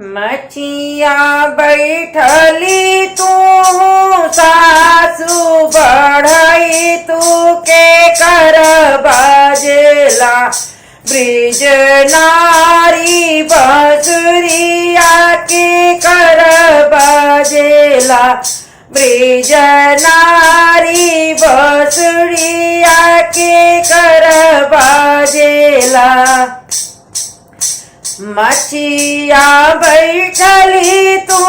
मचिया बैठली तू सासु बढ़ई तू के कर बाजेला ब्रिज नारी बसुरिया के कर बाजेला ब्रिज नारी बसुरिया के कर बाजेला मचिया बैठली तू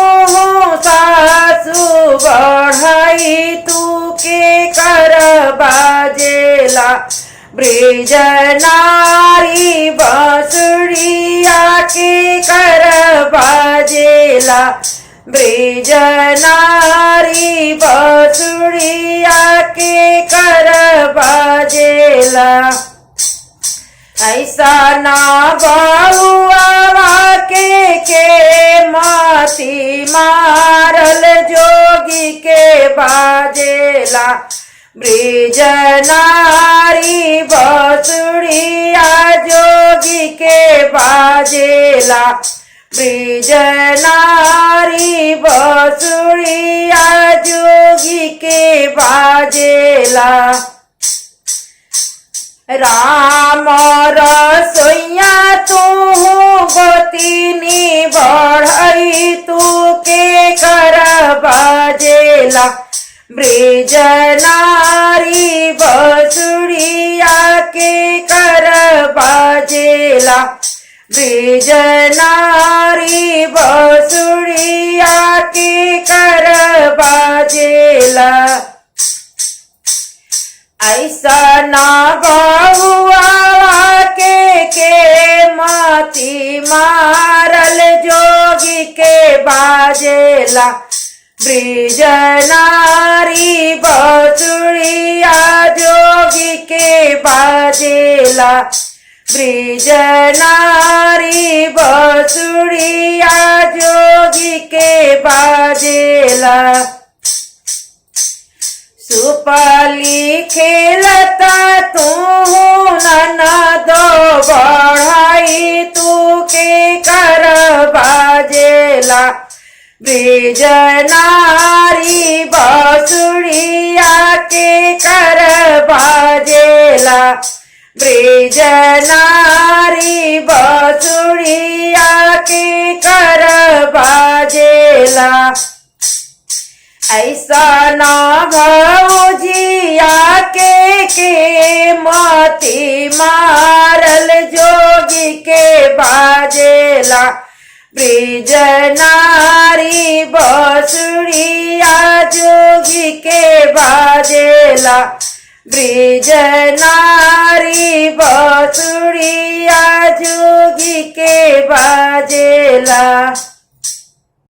सासु बढ़ई तू के कर बाजेला ब्रिज नारी बसुरिया के कर बाजेला ब्रिज नारी बसुरिया के कर बाजेला ऐसा ना बहुआ के माती मारल जोगी के बाजेला ब्रिज नारी बसुरिया जोगी के बाजेला ब्रिज नारी बसुरिया जोगी के बाजेला राम रसोइया तू गोतिनी बढ़ई तू के कर बाजेला ब्रिज नारी बसुरिया के कर बाजेला ब्रिज नारी बसुरिया के कर बाजेला ऐसा ना बहुआ के माती मारल जोगी के बाजेला ब्रिज नारी बसुरिया जोगी के बाजेला ब्रिज नारी बसुरिया जोगी के बाजेला सुपाली खेलता तू ननद बढ़ाई तू के कर बाजेला ब्रिज नारी बसुरिया के कर बाजेला ब्रिज नारी बसुरिया के कर बाजेला ऐसा ना भौजिया के माती मारल जोगी के बाजेला ब्रिज नारी बसुरिया जोगी के बाजेला ब्रिज नारी बसुरिया जोगी के बाजेला।